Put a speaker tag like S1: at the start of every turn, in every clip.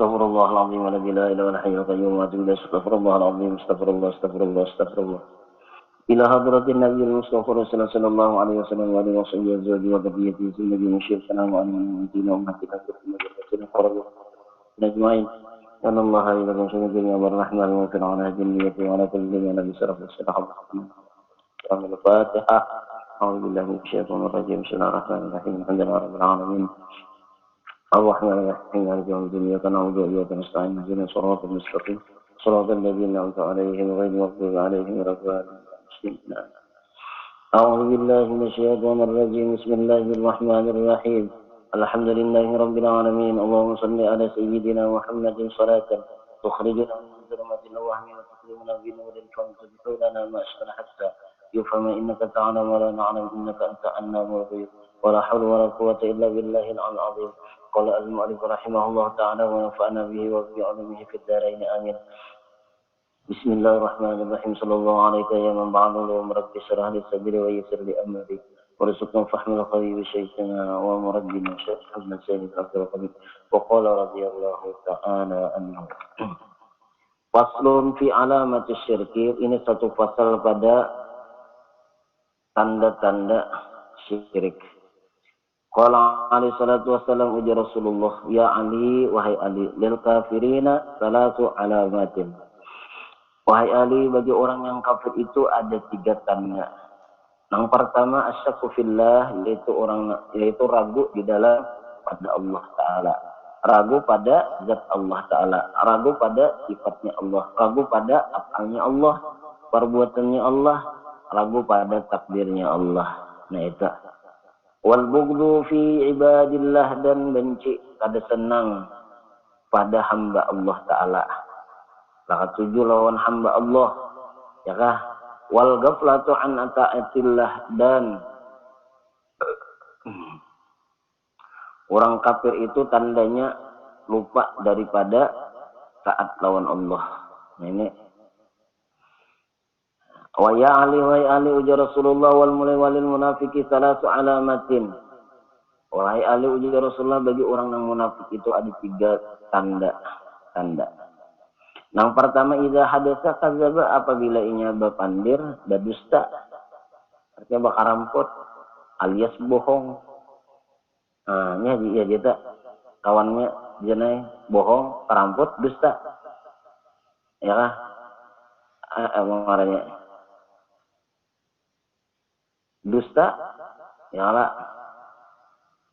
S1: Astaghfirullahaladzim wa la ilaha illa huwal hayyul qayyum wa atubu ilaih. Astaghfirullahaladzim, astagfirullah. Ila hadratin nabiyil mustafa rasulullah sallallahu alaihi wasallam wa alihi wa sahbihi wa dhurriyyatihi sunnati musyrikan wa alihi ummatina rasulullah qarabu najmain anna allaha ilakum syukurnya warahmatullahi wa fir'auna jinniyati wa ala kulli man nabi sallallahu alaihi wasallam al-fatihah. A'udzu billahi minasyaitonir rajim. Bismillahirrahmanirrahim. Alhamdulillahi rabbil alamin. Ar-Rahmanir-Rahim. Maliki yaumiddin. Iyyaka na'budu wa iyyaka nasta'in. Ihdinas siratal mustaqim. Shiratal ladzina an'amta 'alaihim ghairil maghdubi 'alaihim waladdallin. أعوذ بالله من الشيطان الرجيم. بسم الله الرحمن الرحيم. الحمد لله رب العالمين. اللهم صل على سيدنا محمد صلاة تخرجنا من ظلمات الوهم وتكرمنا بنور الفهم تدخل لنا ما أشكال حتى يفهم إنك تعلم ولا نعلم إنك أنت علام الغيوب ولا حول ولا قوة إلا بالله العلي العظيم. قال المؤلف رحمه الله تعالى ونفعنا به وبعلومه في الدارين آمين. Bismillahirrahmanirrahim. Sallallahu alaihi ya man ba'dahu wa rabbi shrah li sadri wa yassir li amri warzuqna fahmal qalbi syaitana wa murabbina syaitan sayyid abdul qadir wa qala radhiyallahu ta'ala anhu. Faslun fi alamati syirki. Ini satu pasal pada tanda-tanda syirik. Qala alaihi salatu wassalam ujar Rasulullah, ya Ali, wahai Ali, lil kafirina salatu alamatin. Wahai Ali, bagi orang yang kafir itu ada 3 tanda. Yang pertama asyakku fillah, yaitu ragu di dalam pada Allah Ta'ala. Ragu pada zat Allah Ta'ala. Ragu pada sifatnya Allah. Ragu pada afalnya Allah. Perbuatannya Allah. Ragu pada takdirnya Allah. Nah itu. Wal bughdu fi ibadillah, dan benci kada senang pada hamba Allah Ta'ala. Lakat 7 lawan hamba Allah, ya kah? Wal ghaflatu an ata'atillah, dan orang kafir itu tandanya lupa daripada taat lawan Allah. Nah ini. Wa ya Ali, wa Ali ujar Rasulullah, wal mulai walil munafiki salasu alamatin. Wahai Ali ujar Rasulullah, bagi orang yang munafik itu ada 3 tanda. Yang pertama, idza hadasa kadzaba, apabila inya bapandir berdusta. Artinya bakaramput alias bohong. Nah, nya ya kita kawannya jenai bohong, karamput, dusta. Ya kah? Emang marahnya. Dusta, ya lah.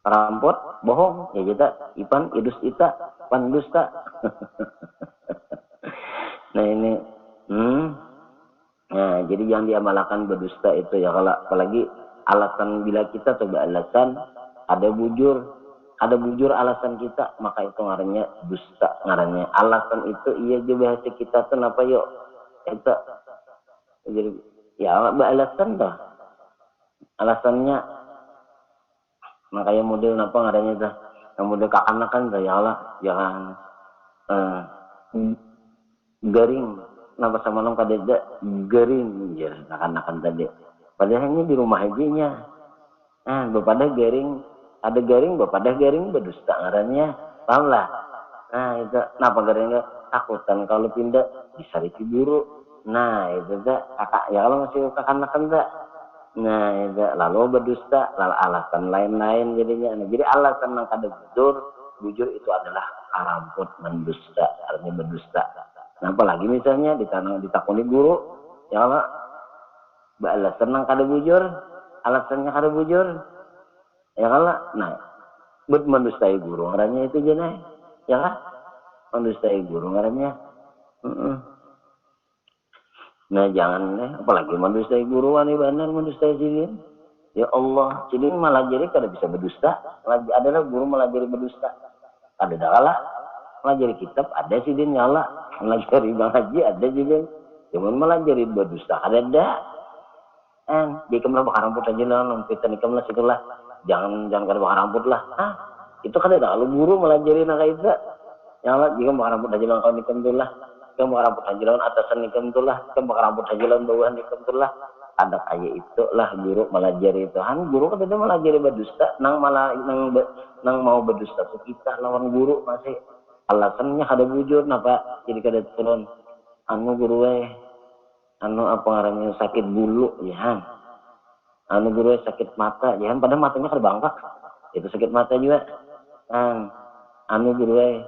S1: Karamput, bohong, ya kita ipan idus ita, pan dusta. Nah ini, nah jadi yang diamalkan berdusta itu ya, kalau apalagi alasan, bila kita coba alasan ada bujur alasan kita, maka itu ngarannya dusta ngarannya. Alasan itu iya juga bahasa kita tuh apa yuk itu jadi ya alasan dah alasannya, makanya model apa ngarannya dah yang model kakanakan dah ya Allah jangan garing, kenapa sama malam kadeda garing ya akan tadi. Padahal ini di rumah aja. Bapada garing, ada garing, bapada garing berdusta ngarannya, paham lah. Nah itu, kenapa garingnya takutan kalau pindah bisa diciburu. Nah itu dah kakak ya kalau masih kakak-kakak dah. Nah itu lalu berdusta, lalu alasan lain-lain jadinya. Nah, jadi alasan yang kada bujur itu adalah karamput, mendusta, artinya berdusta. Nah, apalagi misalnya ditakuni guru, ya Allah, alasan yang kada bujur, alasannya kada bujur, ya Allah, nah, mendustai guru, ngarannya itu jenai, ya lah, mendustai guru, ngarannya, Nah, jangan apalagi mendustai guru, wani benar mendustai sidin, ya Allah, sidin malah jadi kada bisa berdusta, adalah guru malah jadi berdusta, ada dakalah, malah jadi kitab, ada sidin ya Allah. Melajari bang haji ada juga, cuman melajari berdusta ada. Di kemlah bakar rambut aja lah, lampitan di kemlah situlah, jangan kada bakar rambut lah. Itu kan ada kalau guru melajari nak itu, yang lah jika bakar rambut aja lah kau nikam tu lah, kau bakar rambut aja lah atasan nikam tu lah, kau bakar rambut aja lah bawahan nikam tu lah. Ada kayak itu lah guru melajari itu. Guru kan tidak melajari berdusta, nang mau berdusta tu kita lawan guru masih. alasannya kada bujur napa jadi kada turun anu guru anu apa ngarannya sakit bulu ya anu guru sakit mata ya padahal matanya kada bangkak itu sakit mata juga anu guru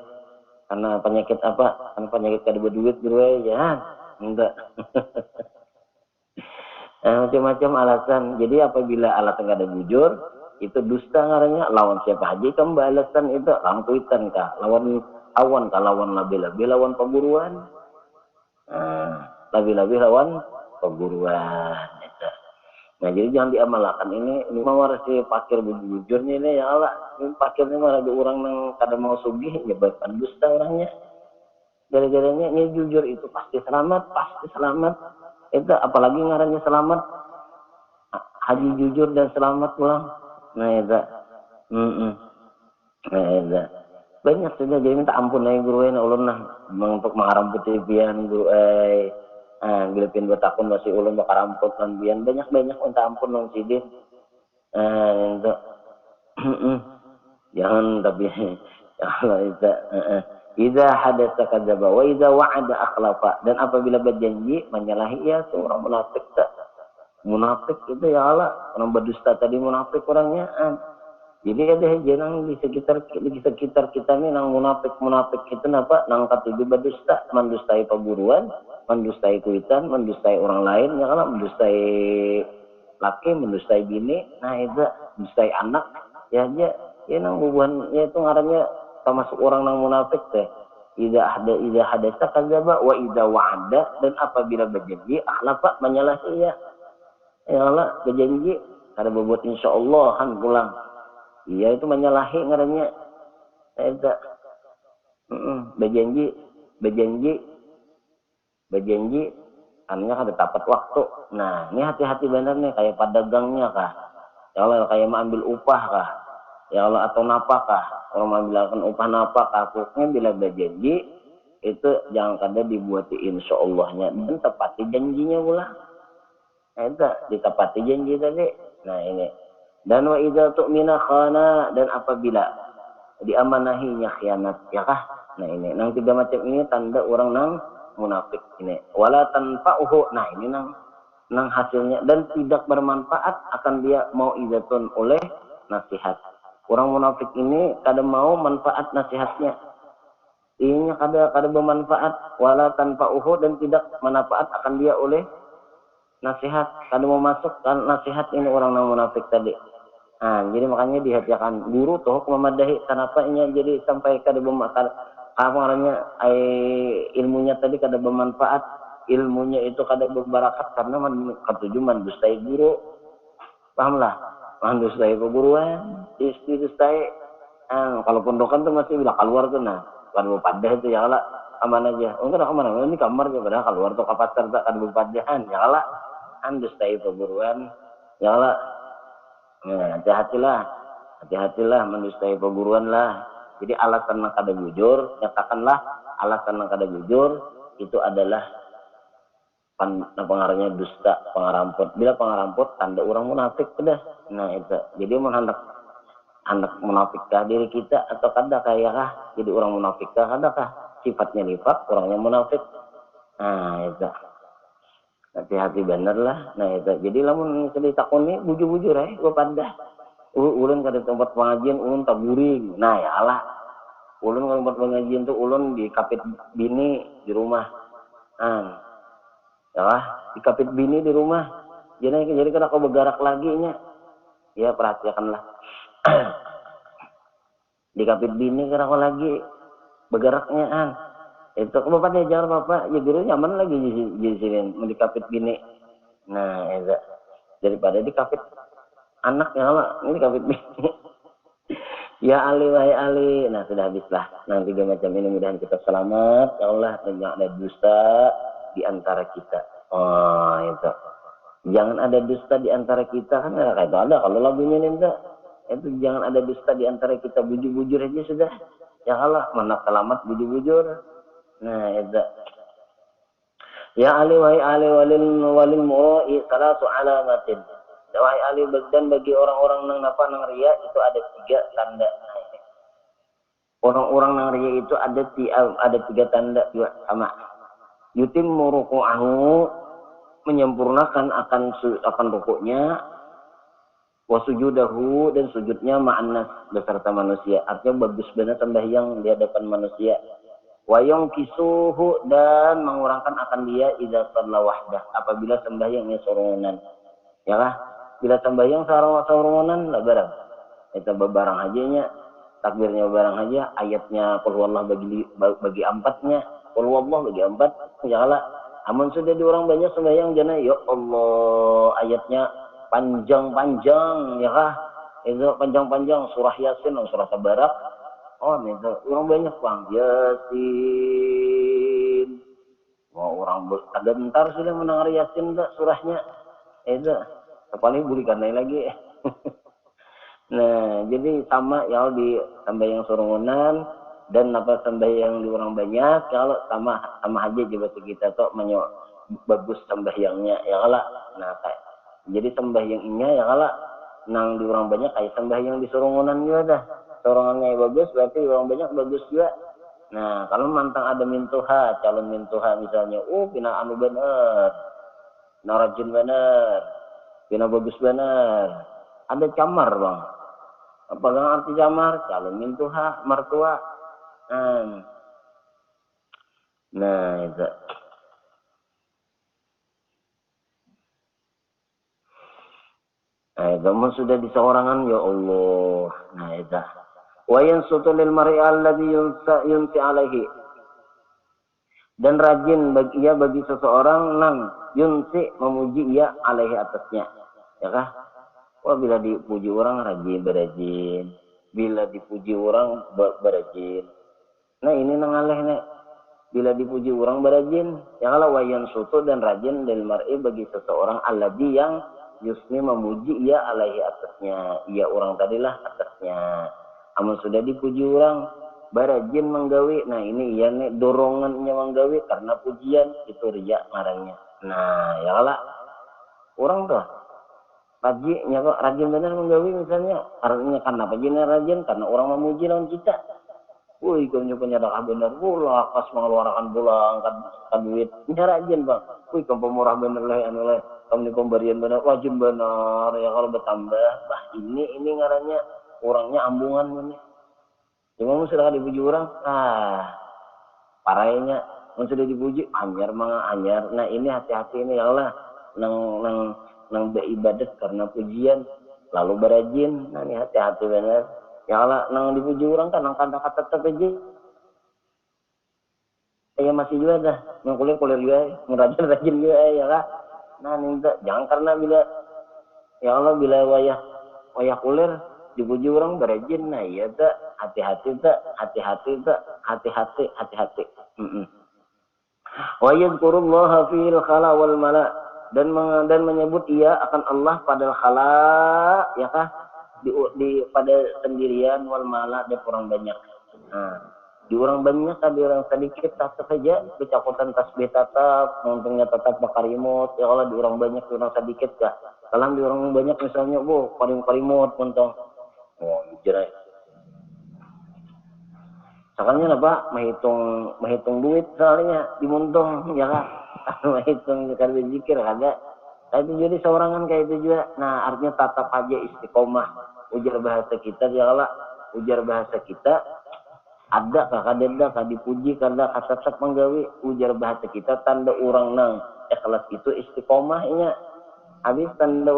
S1: karena penyakit apa karena penyakit kada berduit guru ya enggak. Macam-macam alasan. Jadi apabila alasan kada bujur itu dusta ngarannya lawan siapa aja kamu alasan itu lawan kuitan kah lawan awan kah lawan labi-labi lawan perguruan labi-labi lawan perguruan itu. Nah jadi jangan diamalkan ini mah si pakir bujurnya ini ya Allah ini pakirnya mah ada orang yang kada mau sugih nyebabkan dusta orangnya gara-garanya ini jujur itu pasti selamat itu apalagi ngarannya selamat haji jujur dan selamat pulang nah itu nah itu banyak saja jadi minta ampun aja guru ulun nah untuk mengharam putih pian guru bila pin bertakun masih ulun bakar ramput lan pian banyak minta ampun nang sidin itu jangan tapi kalau itu idza hadatsa kadzaba wa idza wa'ada akhlafa dan apabila berjanji menyalahi ya itu orang munafik tak munafik itu ya Allah orang berdusta tadi munafik orangnya jadi ada jenang di sekitar kita nih nang munafik itu napa nang katibi berdusta mendustai perguruan mendustai kuitan mendustai orang lain ya Allah mendustai laki mendustai bini nah itu mendustai anak ya aja ya nang hubungan ya itu ngarannya termasuk orang yang munafik teh idza hadatsa kadzaba wa idza wa'ada dan apabila berjanji akhlafa menyalahi ya Allah berjanji kada berbuat insyaallah han pulang iya itu menyalahi ngarannya eta berjanji artinya kada tepat waktu nah ini hati-hati benar nih kayak padagangnya kah ya Allah kayak mau ambil upah kah ya Allah atau napakah orang mengambilkan upah napakah pokoknya bila berjanji itu jangan kada dibuati insya'allahnya dan tepati janjinya pula itu ditepati janji tadi nah ini dan wa idza tu'mina khana dan apabila diamanahinya khianat ya kah nah ini nang tiga macam ini tanda orang nang munafik ini wala tanfa'uhu nah ini nang hasilnya dan tidak bermanfaat akan dia mau izatun oleh nasihat. Orang munafik ini kada mau manfaat nasihatnya. Ini kada bermanfaat wala tanfa'uhu dan tidak manfaat akan dia oleh nasihat. Kada mau masuk kan nasihat ini orang yang munafik tadi. Nah, jadi makanya dihatikan guru toh memadahi kenapa ini jadi sampai kada bermanfaat. Apa namanya ilmunya tadi kada bermanfaat. Ilmunya itu kada berbarakat karena ketujuh mendustai guru. Pahamlah? Mendustai perguruan, dustai. Kalau pondokan tuh masih bila keluar tuh nah, kalau padah itu ya lah aman aja. Enggak ada kemana? Ini kamar juga padahal keluar tuh ke pasar tak kada padahan ya lah. Dustai perguruan ya lah. Nah, hati-hatilah mendustai perguruan lah. Jadi alasan yang kada jujur, nyatakanlah alasan yang kada jujur itu adalah pengarangnya dusta, pengaramput. Bila pengaramput tanda orang munafik sudah. Nah itu. Jadi hendak munafikkah diri kita atau kada kayakah jadi orang munafikkah kadakah sifatnya nifak orangnya munafik. Nah itu. Hati-hati bener lah. Nah itu. Jadi lamun ditakoni bujur-bujur gua pada. Ulun kada tempat pengajian ulun taburing. Nah ya Allah. Ulun kalau tempat pengajian tuh ulun di kapit bini di rumah. Ya, dikapit bini di rumah. Jadi kan aku bergerak lagi nya. Ya perhatikanlah. Dikapit bini kan aku lagi bergeraknya Itu bapak diajar bapak, ya guru nyaman lagi di sini dikapit bini. Nah, itu daripada dikapit anak ya Allah, ini dikapit bini. Ya Ali wahai Ali. Nah, sudah habislah. Nah, tiga macam ini mudahan kita selamat. Ya Allah, jangan ada dusta di antara kita. Oh itu jangan ada dusta di antara kita kan kayak itu ada kalau lagunya minta itu jangan ada dusta di antara kita bujur-bujur aja sudah ya Allah mana selamat bujur-bujur nah itu ya Ali wahai Ali walil mu'i salatu alamatin wahai Ali dan bagi orang-orang nang ria itu ada 3 tanda nah ini Orang-orang yang ria itu ada 3 tanda juga sama. Yutimmu ruku'ahu, menyempurnakan akan rukuknya, wa sujudahu, dan sujudnya ma'annas, beserta manusia. Artinya bagus benar sembahyang di hadapan manusia. Wa yungkisuhu, dan mengurangkan akan dia idza shalla wahdah, apabila sembahyangnya sorongan. Ya lah, bila sembahyang sorongan lah barang. Itu bebarang hajanya, takbirnya barang aja, ayatnya qul huwallahu bagi 4-nya, qul huwallahu bagi 4, ya lah. Amun sudah di orang banyak sembahyang jana, ya Allah, ayatnya panjang-panjang, ya kah? Itu panjang-panjang, surah Yasin, surah Tabarak. Oh, itu orang banyak bang, Yasin. Wah, orang agak bentar sudah mendengar Yasin enggak surahnya. Itu paling burikan lagi. Nah, jadi sama ya di sembahyang sorongonan dan apa sembahyang di orang banyak, kalau sama aja juga kita tuh bagus sembahyangnya ya kala. Nah, kayak jadi sembahyangnya ya kala nang di orang banyak kayak sembahyang di sorongonan juga dah. Sorongannya bagus berarti orang banyak bagus juga. Nah, kalau mantang ada mintuha, calon mintuha misalnya, pina anu bener, narajin bener, pina bagus bener. Ada camar bang. Apakah arti camar? Calon mintuha, mertua. Nah, itu. Nah, itu sudah di seorangan, ya Allah. Nah, itu. Wa yansutu lil mar'i alladhi yunsi alaihi. Dan rajin bagi seseorang nang yunsi memuji ia alaihi atasnya. Ya kah? Wah, bila dipuji orang rajin berajin, bila dipuji orang berajin. Nah ini nangaleh nek, bila dipuji orang berajin, ya kalau wayan sutu dan rajin dari mar'i bagi seseorang alladhi yang yusni memuji ia alaihi atasnya, ia orang tadilah atasnya. Amun sudah dipuji orang berajin menggawi, nah ini ia nek dorongannya menggawi karena pujian itu riya ngarannya. Nah ya kalau orang tuh rajin benar menggawi misalnya, artinya karena rajinnya rajin karena orang memuji lawan kita. Wih, kamu penyadakah benar pula, kas mengeluarkan pula angkat duit, ini rajin bang. Wih, kamu pemurah benar lah, kamu di pemberian benar, wajib benar ya kalau bertambah. Bah ini ngarannya orangnya ambungan ini. Cuma sudah dipuji orang, parahnya, sudah dipuji, anyar. Nah ini hati-hati ini ya Allah, nang beribadat karena pujian lalu berajin, nah ini hati-hati benar ya Allah. Nang dipuji orang kan nang kata-kata terpuji ya masih juga dah nang kulir juga ngerajin juga ya lah. Nah ini jangan karena bila ya Allah bila wayah kulir dipuji orang berajin, nah iya tak hati-hati wa yadhkurullaha fil khala wal mala, dan menyebut ia akan Allah pada khala ya kah, di pada sendirian, wal mala dan orang banyak. Nah, di orang banyak ada orang sedikit tetap saja kecakutan tasbih tetap, untungnya tetap bakarimut ya kalau di orang banyak di orang sedikit kah. Kalau di orang banyak misalnya karimut untung jerai. Sekarang apa menghitung duit soalnya dimuntung ya kan. Menghitung sekali zikir ada. Itu jadi seorangan kayak itu juga. Nah artinya tatap aja istiqomah. Ujar bahasa kita ya Allah. Ujar bahasa kita ada kah dipuji kada tetap menggawi. Ujar bahasa kita tanda orang nang ikhlas itu istiqomahnya. Habis tanda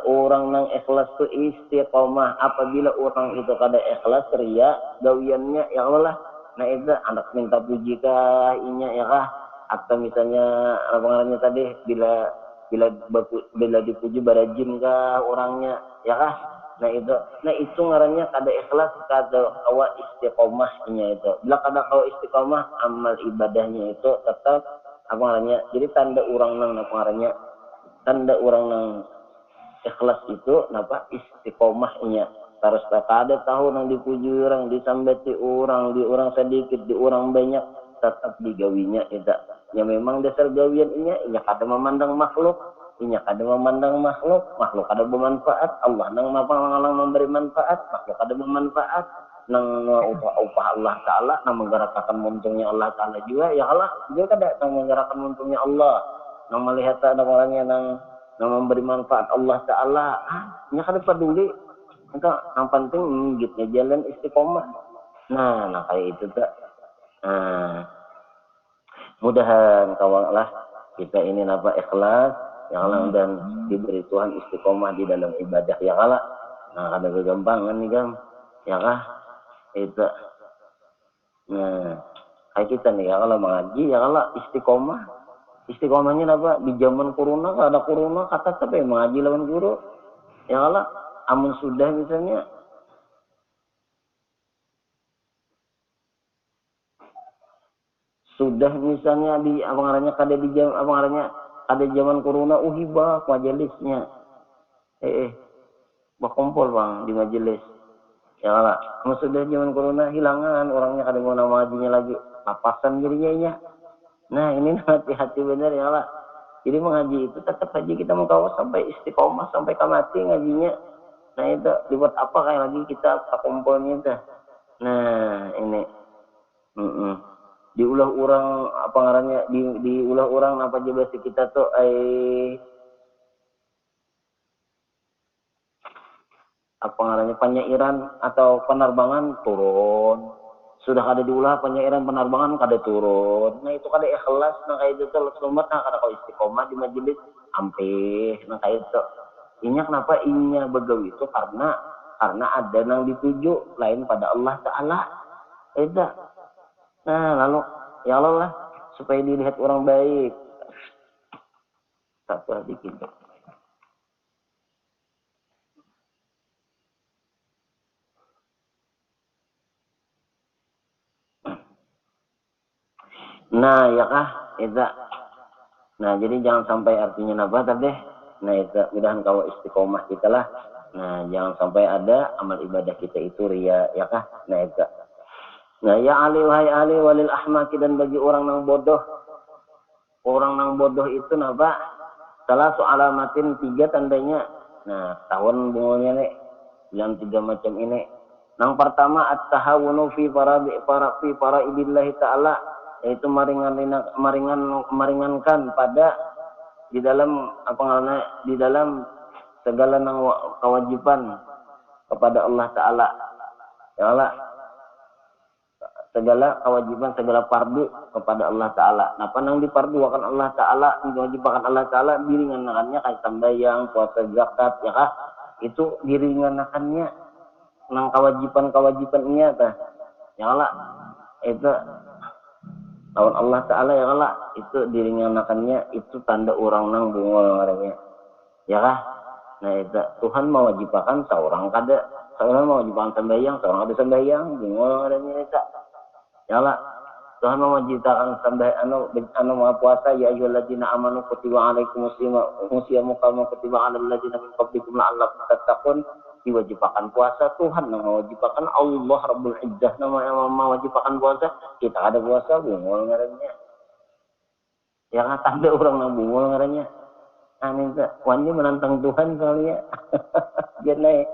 S1: orang nang ikhlas itu istiqomah. Apabila orang itu kada ikhlas ria gawiannya ya Allah. Nah itu anak minta puji kah inya ya kah, atau misalnya pengarangnya tadi bila dipuji barajin kah orangnya ya kah. Nah itu ngarannya kada ikhlas, kada kawa istiqomah inya itu. Bila kada kawa istiqomah amal ibadahnya itu tetap apa ngarannya. Jadi tanda orang nang ikhlas itu napa istiqomahnya. Terus ada tahu nang dipuji orang, disambati orang, di orang sedikit, di orang banyak, tetap digawinya itu. Ya memang dasar gawiannya inya kada memandang makhluk, makhluk kada bermanfaat. Allah nang memberi manfaat, makhluk kada bermanfaat. nang upah Allah Ta'ala, nang menggerakkan muntungnya Allah Ta'ala juga, ya Allah juga kada nang menggerakkan muntungnya Allah, nang melihat ada orangnya nang memberi manfaat Allah Ta'ala, nya kada peduli, enggak, yang penting ngikutnya jalan istiqomah. Nah kayak itu tak. Nah, mudahan kawan lah kita ini ikhlas, ya Allah, dan diberi Tuhan istiqomah di dalam ibadah, ya Allah. Nah ada kegampangan nih kan, ya kah? Itu. Nah, kayak kita nih ya kalau mengaji, ya kalau istiqomah. Istiqomahnya apa? Di zaman corona, ada corona, kata tapi mengaji lawan guru. Ya kalau amun sudah misalnya di apa ngarannya kada di jam apa ngarannya ada zaman corona, hibah majelisnya. Berkumpul bang di majelis. Ya Allah, sudah zaman corona hilangan orangnya, kada mau nama hajinya lagi, papasan jadinya ya. Nah ini hati-hati bener ya Allah. Jadi mengaji itu tetap aja kita mau kawal sampai istiqomah sampai mati ngajinya. Nah itu dibuat apa kayak lagi kita kumpulnya itu. Nah ini, diulah orang apa ngarannya diulah orang apa aja bahasa kita tuh apa ngarannya penyairan atau penerbangan turun, sudah ada diulah penyairan penerbangan kada turun. Nah itu kada ikhlas, nah kayak itu tuh selamat, nah kada kau istiqomah di majelis ampih, nah kayak itu. Inya kenapa inya begawi itu karena ada yang dituju lain pada Allah Ta'ala. Itu. Nah lalu ya Allah lah supaya dilihat orang baik. Satu lagi gitu. Nah ya kah itu. Nah jadi jangan sampai artinya nabata deh. Nah itu mudahan kau istiqomah kita lah. Nah jangan sampai ada amal ibadah kita itu ria, ya kah. Nah itu. Nah ya Ali wahai Ali walil ahmaki, dan bagi orang yang bodoh. Orang yang bodoh itu napa? Salah alamatin 3 tandanya. Nah tahun bungulnya nih yang 3 macam ini. Yang pertama at-tahawunu fi para idillahi ta'ala, yaitu meringankan pada di dalam apa namanya di dalam segala kewajiban kepada Allah Ta'ala. Ya Allah, segala kewajiban, segala fardu kepada Allah Ta'ala. Nah panang diparduakan Allah Ta'ala, diwajibkan Allah Ta'ala, diringankannya kayak sembahyang, puasa, zakat, ya kah? Itu diringankannya nang kewajiban-kewajibannya tah. Ya Allah, itu lawan Allah Ta'ala, ya Allah, itu diringankannya, itu tanda orang nang bungol ngaranya. Ya kah? Nah itu Tuhan mewajibkan seorang kada, seorang mewajibkan sembahyang, seorang kada sembahyang, bungol ngaranya itu. Ya Allah, Tuhan mewajibkan sembahyang mau puasa, ya ayyuhalladzina amanu kutiba alaikumusyamu kama kutiba alal ladzina min qablikum la'allakum tattaqun. Diwajibkan puasa Tuhan yang mewajibkan, Allah Rabbul Izzah nama yang mewajibkan puasa, kita ada puasa bungol ngarannya. Ya kan tanda orang yang bungol ngarannya. Minta wani menantang Tuhan soalnya. Jadi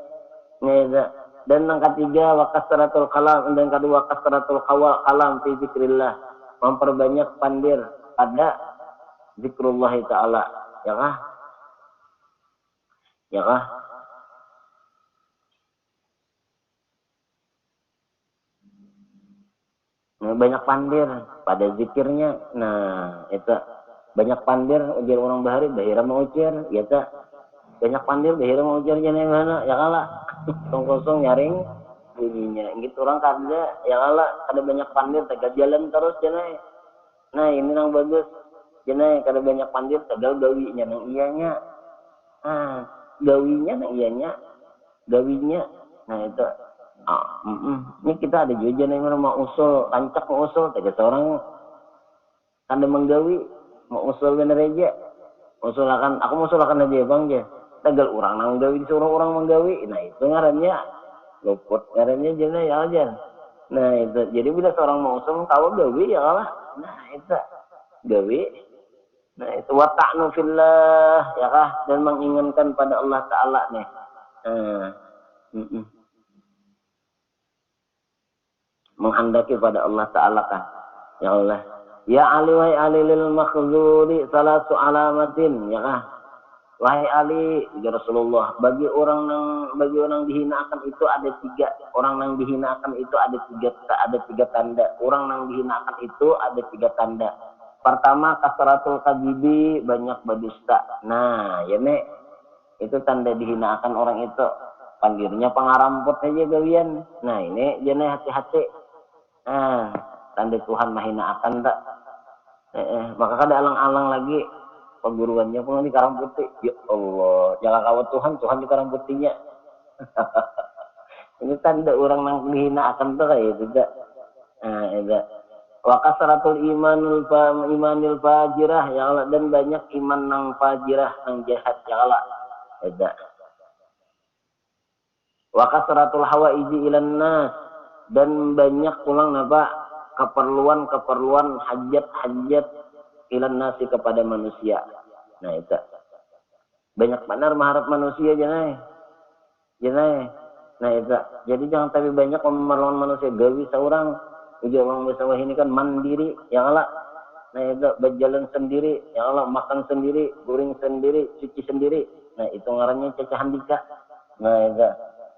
S1: dan yang ketiga wakasratul kalam, dan kedua kasratul kalam fi zikrillah, memperbanyak pandir pada zikrullah Ta'ala. Ya kah? Ya kah? Nah, banyak pandir pada zikirnya. Nah itu banyak pandir ujar orang bahira mau ujar, ya tak banyak pandir bahira mau ujar jangan mana, ya kalah kosong nyaring bunyinya gitu orang kada, ya kalah ada banyak pandir tegak jalan terus jangan. Nah ini yang bagus jangan, kada banyak pandir tegal gawinya nang iyanya. Nah gawinya nang iyanya, gawinya. Nah itu ini kita ada juga nih mau usul rancak mau usul tegak seorang kada menggawi mau usul bener aja, aku usulkan aja bang ya, tegal orang nang gawi disuruh orang menggawi. Nah itu ngarannya luput, ngarannya jana ya aja. Nah itu jadi bila seorang mau usul tahu gawi ya kalah. Nah itu gawi. Nah itu wata'nu fillah, ya kah, dan menginginkan pada Allah Ta'ala nih. menghendaki pada Allah Ta'ala kan. Ya Allah. Ya Ali wahai Ali lil makhzuli salatu alamatin. Ya kan. Wahai Ali, ya Rasulullah, bagi orang dihinakan itu ada tiga. Orang yang dihinakan itu ada tiga tanda. Orang yang dihinakan itu ada tiga tanda. Pertama, kasratul kadzibi, banyak berdusta. Nah, ya nek, itu tanda dihinakan orang itu. Pandirinya pengaramput aja gawian. Nah, ini jane hati-hati. Nah, tanda Tuhan mahinakan tak. Maka kada alang-alang lagi perguruannya pun di Karang Putih. Ya Allah, jangan kawat Tuhan di Karang Putihnya. Ini tanda orang yang dihinakan tuh kayak itu tak. Nah, itu. Wa kasratul imanil fajirah ya Allah, dan banyak iman nang fajirah nang jahat ya Allah. Itu. Wa kasratul hawaiji ilan nas, dan banyak pulang apa keperluan hajat ilan nasi kepada manusia. Nah itu banyak benar mengharap manusia jangan. Nah itu jadi jangan tapi banyak memerlukan manusia. Gawi seorang ujar orang bersawah ini kan mandiri ya Allah. Nah itu berjalan sendiri ya Allah, makan sendiri, goreng sendiri, cuci sendiri. Nah itu ngarannya cacahan dika. Nah itu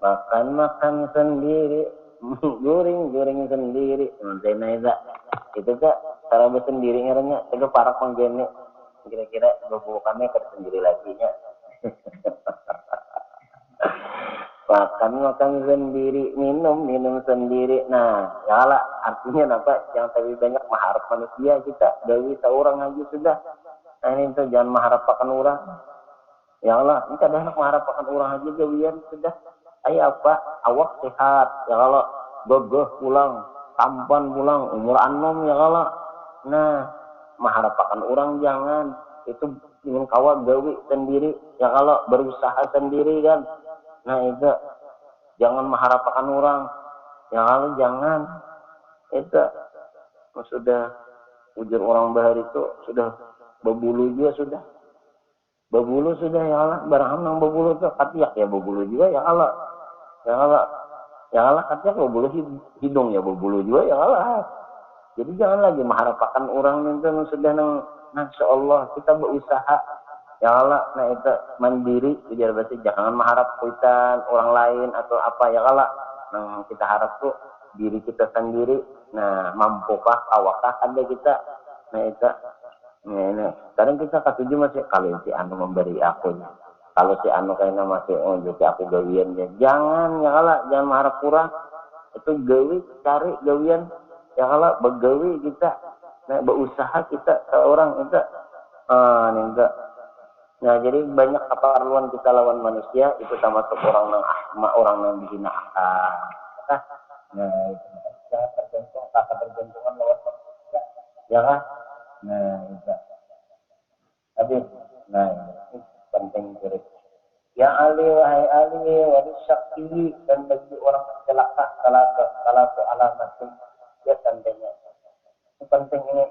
S1: makan sendiri, goreng sendiri. Nah itu kak cara bersendiri ngarannya. Itu para penggene kira-kira kami tersendiri lagi nya. makan sendiri, minum sendiri. Nah ya lah artinya apa, yang tapi banyak mengharap manusia kita dari seorang aja sudah. Nah ini tuh jangan mengharap akan orang ya Allah, ini kadang mengharap akan orang aja gawian sudah. Ayo apa awak sehat ya Allah, gagah pulang, tampan pulang, umur anom ya Allah. Nah mengharap akan orang jangan, itu ingin kawat gawi sendiri ya kalau berusaha sendiri kan. Nah itu jangan mengharapkan orang ya kalau jangan itu sudah ujar orang bahar itu sudah berbulu juga ya Allah, barang nang berbulu itu katiak ya berbulu juga ya Allah katiak berbulu hidung ya berbulu juga ya Allah. Jadi jangan lagi mengharapkan orang itu sudah nang Masya Allah kita berusaha ya Allah. Nah itu mandiri biar berarti jangan mengharap kuitan orang lain atau apa ya Allah. Nah kita harap tuh diri kita sendiri. Nah mampukah awakah ada kita. Nah itu ini kadang kita ketujuh masih kalau si anu memberi aku ya. Kalau si anu kayaknya masih jadi aku gawiannya, jangan ya Allah, jangan mengharap kurang. Itu gawi cari gawian ya Allah, begawi kita. Nah berusaha kita seorang itu enggak. Nah jadi banyak keperluan kita lawan manusia itu termasuk orang yang dihinakan. Nah itu jangan tergantungan lawan manusia ya kan. Nah itu habis. Nah ini penting jadi ya Ali wahai Ali warisakti, dan bagi orang celaka salah alamat ya tandanya itu penting ini.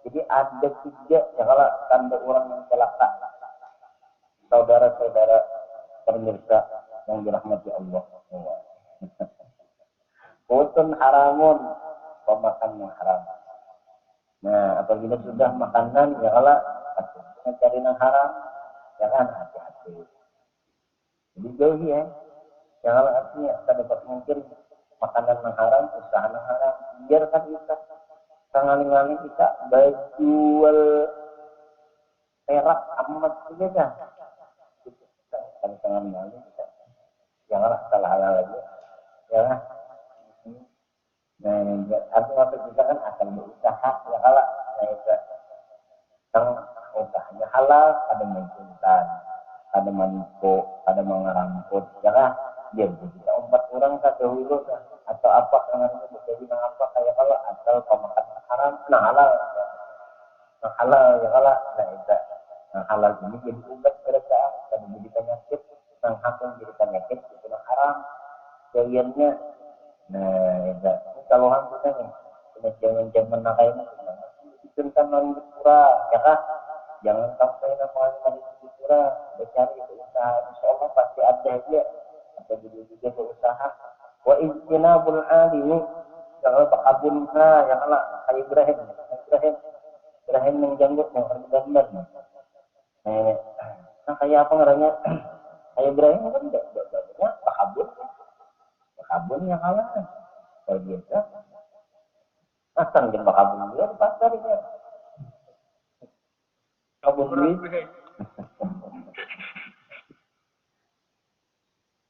S1: Jadi ada tiga ya kalau tanda orang yang celaka. Saudara-saudara pemirsa yang dirahmati Allah. Utun haramun, pemakan yang haram. Nah, apabila sudah makanan ya kalau cari yang haram, ya kan hati-hati. Jadi jauh ya. Ya kalau artinya kita dapat mungkin makanan yang haram, usaha yang haram, biarkan kita sekali-kali kita jual perak amat saja kan. Tangan malu kita janganlah salah halal lagi ya. Nah artinya kita kan akan berusaha ya kalah. Nah itu tentang usahanya halal, ada mencintai, ada manipu, ada mengeramput ya kan. Dia kita empat orang tak dahulu atau apa dengan itu jadi apa kayak kalau asal pemakan haram nah halal ya kalah. Nah itu halal ini jadi obat mereka, dan jadi penyakit, yang hakim jadi penyakit itu haram jadiannya. Nah itu kalau kita nih jangan nakai itu kan pura ya kan. Jangan sampai nama pura bercari usaha, insya Allah pasti ada aja atau juga berusaha. Wa ijtinabul alimi, Kalau Pak Abun ya kalah kayak Ibrahim yang janggutnya orang benar. Nah kayak apa ngaranya? Kayak Ibrahim kan enggak Pak Abun yang kalah. Kalau biasa, asal jeung Pak Abun dia di pasar ya. Abun duit.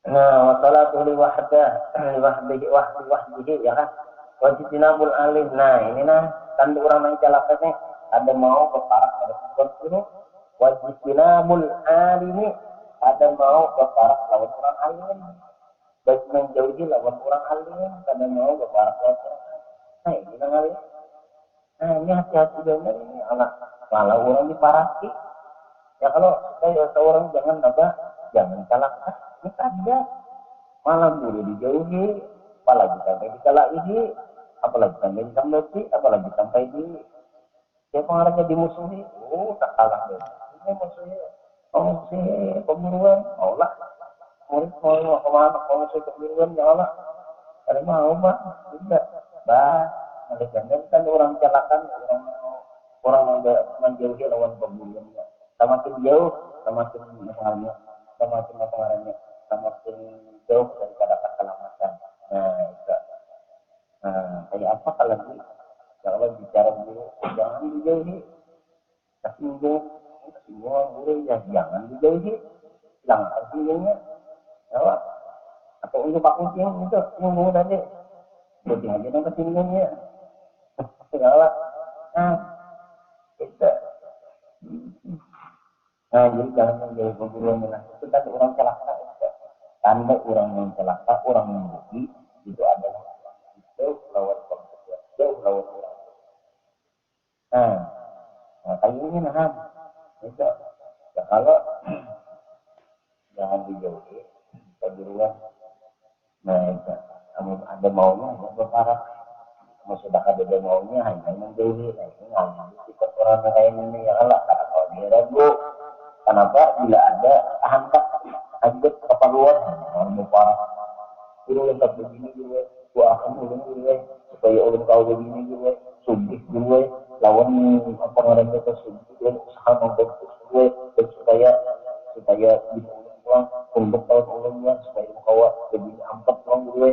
S1: Nah, wasalatu li wahdihi ya kan. Wajibinabul alih. Nah, ini tanda orang yang celaka nih. Ada mau berparak pada sesuatu. Wajibinabul alimi. Ada mau berparak lawan orang alim. Baik menjauhi lawan orang alim. Ada mau berparak lawan orang alim. Nah, ini alim. Nah, ini hati-hati benar ini anak. Kalau orang diparaki. Ya kalau seorang jangan jangan celaka. Ini ada. Malah guru dijauhi, apalagi sampai dikalahi, apalagi sampai disambati, apalagi sampai siapa orangnya dimusuhi, tak kalah deh. Ini musuhi pemburuan, Allah. Murid mau kemana, musuhi pemburuan, ya Allah. Ada mau pak, tidak. Oleh karena kan orang celakan, orang menjauhi lawan pemburuannya. Semakin jauh, semakin pengaruhnya, semakin jauh daripada keselamatan. Kayak apa kalau bicara guru, jangan dijauhi. Semua guru ya jangan dijauhi. Jangan artinya, ya, atau untuk Pak Kucing itu ngomong tadi, kucing aja yang kesinggungnya. Ya Allah, kita. Jadi jangan menjauhi pemburuan. Itu tadi orang celaka. Tanda orang yang celaka, orang yang rugi, itu adalah jauh lawan pemburuan, jauh lawan orang. Kayak ini itu. Ya, kalau jangan dijauhi pemburuan. Itu. Kamu ada maunya, ada berharap. Kamu sudah ada maunya, hanya menjauhi. Nah, ini ngambil sikap orang lain ini ya Allah. Kalau dia ragu, kenapa? Bila ada angkat agak keperluan, mau parah. Guru yang tak begini gue, gua akan ulun gue, supaya ulun kau begini gue, subjek gue, lawan apa namanya itu subjek gue, usaha membentuk gue, dan supaya bisa ulun pulang, untuk tahun ulun gue, supaya kau begini ampat pulang gue.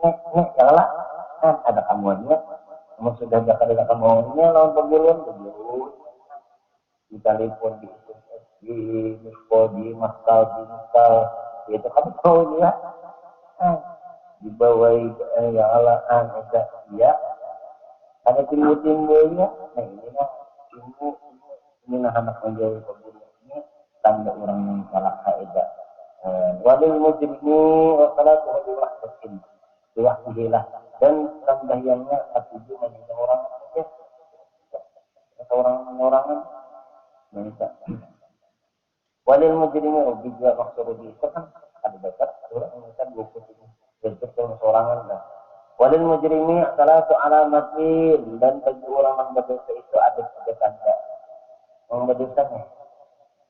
S1: Ini jalan, ada kamuannya, kamu sudah ada kamuannya lawan pemburuan, di telepon di info di maskal itu kan tahu ya dibawai ya Allah ya ada timbul-timbulnya. Nah ini anak menjauhi pembunuh ini tanda orang yang salah kaidah. Walil mujrimu wa salatu wahdihi dan sembahyangnya ketujuh menjadi orang orang walil mujrimi juga maksud itu kan ada dekat orang yang buku ini bentuk sorangan dah. Walil mujrimi salatu alamatin dan bagi orang yang berdosa itu ada 3 tanda. Orang berdosanya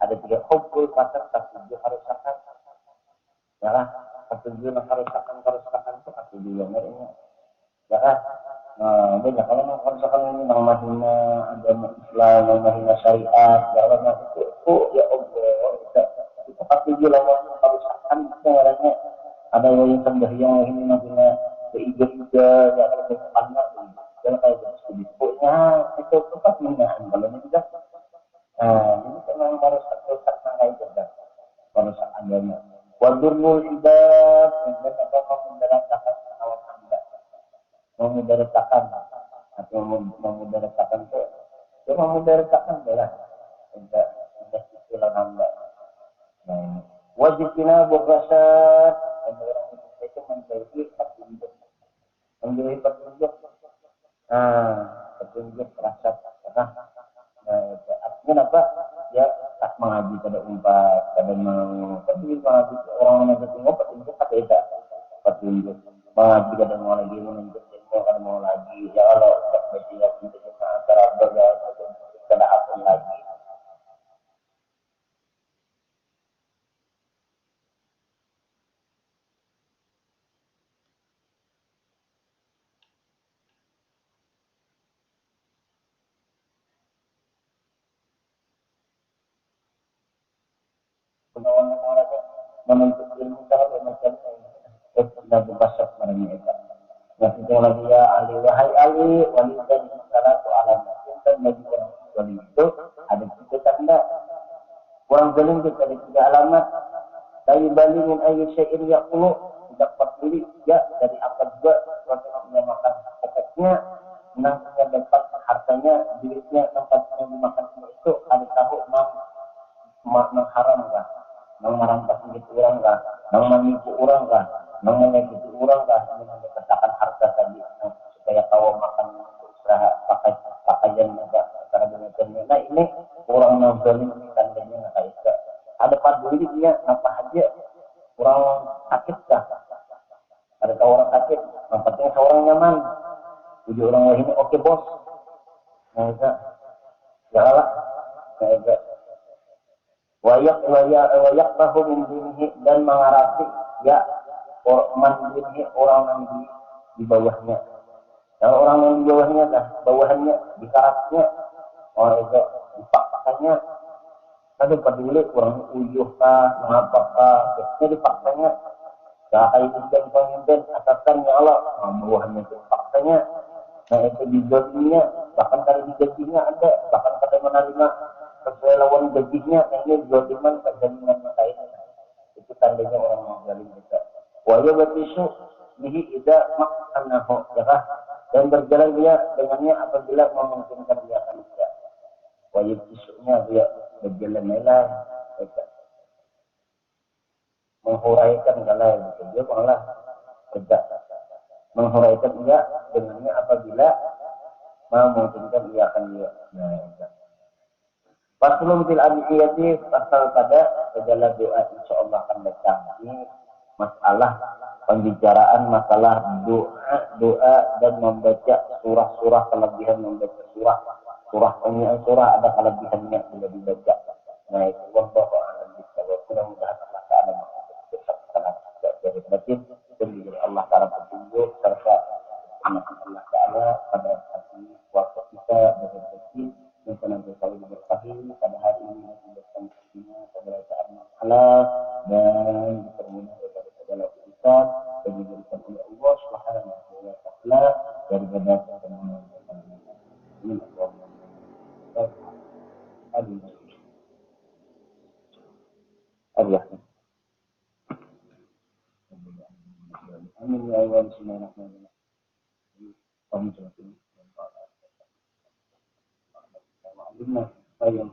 S1: ada 3 hukum pasar ketujuh harusakan. Ya, ketujuh harusakan itu ketujuh yang ini. Ya, banyak kalau harusakan ini menghina agama Islam, menghina syariat, jalan itu ya Allah itu ketujuh lawan harusakan itu orangnya ada yang sembahyang ini menghina keiga ya kalau berpanah dan kayak disebutnya itu pas mengahan kalau ini juga ini memang harus rusak itu kan rusak agama wadurul ibad dan apa memudaratakan awak anda memudaratakan atau memudaratakan itu ya memudaratakan adalah tidak istilah anda. Wajib kina berasat dan orang itu menjadi petunjuk petunjuk rasa artinya apa ya tak mengaji pada umpat pada mau tapi mengaji orang mengaji petunjuk apa tidak petunjuk mengaji pada mau lagi menuntut ilmu kan mau lagi ya Allah tak berjaya untuk antara berjaya tidak apa lagi. Gunawan orang menuntut ilmu cara macam sudah berbahasa mereka. Maksudnya lagi ya Ali wahai Ali wanita di salatu alam dan bagi orang wali itu ada tiga tanda. Orang zalim itu ada tiga alamat. Dari balingin ayat syair yaqulu tidak peduli ya dari apa juga sesuatu yang menyamakan pokoknya menangnya dapat hartanya duitnya tempat yang dimakan semua itu ada tahu mengharam kah, merampas duit orang kah, menipu orang kah, menyakiti orang kah, mengatakan harta tadi supaya kau makan usaha pakaian juga cara macamnya. Nah ini orang yang zalim ini tandanya nggak kayak ada peduli dia apa aja orang sakit kah, ada orang sakit, yang penting seorang nyaman, jadi orang lain oke bos, nah itu jalan, nah itu wayak tahu membunuhi dan mengarasi ya membunuhi orang yang di bawahnya. Kalau orang yang di bawahnya dah bawahannya di karatnya, oh itu dipaksakannya. Tadi peduli orang uyuh kah, mengapakah, biasanya dipaksanya. Gak kayak itu pemimpin atasannya Allah, bawahannya itu paksanya. Nah itu digajinya, bahkan kalau digajinya ada, bahkan kalau menerima sesuai lawan gajinya, ini zaliman kezaliman lain. Itu tandanya orang yang zalim juga. Wajah batisu bihi ida makanahu, ya kah? Dan berjalan dia dengannya apabila memungkinkan dia akan bisa. Wajib tisunya dia berjalan melah, menghuraikan kalau gitu dia malah kerja menghuraikan dia dengannya apabila memungkinkan dia akan dia. Nah, Faslun fil adiyati pasal pada segala doa insyaallah akan datang. Ini masalah pembicaraan masalah doa dan membaca surah-surah kelebihan membaca surah surah ada kelebihannya bila dibaca. Nah itu contoh mudah-mudahan Allah Taala dari batin dan dari Allah Taala petunjuk serta Allah Taala pada hati waktu kita berrefleksi dan senantiasa berkahi pada hari ini masih bersama keberasaan Allah dan dipermudah daripada segala urusan dan diberikan oleh Allah Subhanahu wa taala dari berbagai kemuliaan. Amin. Allah. Amin ya Allah bismillahirrahmanirrahim. Alhamdulillah, saya yang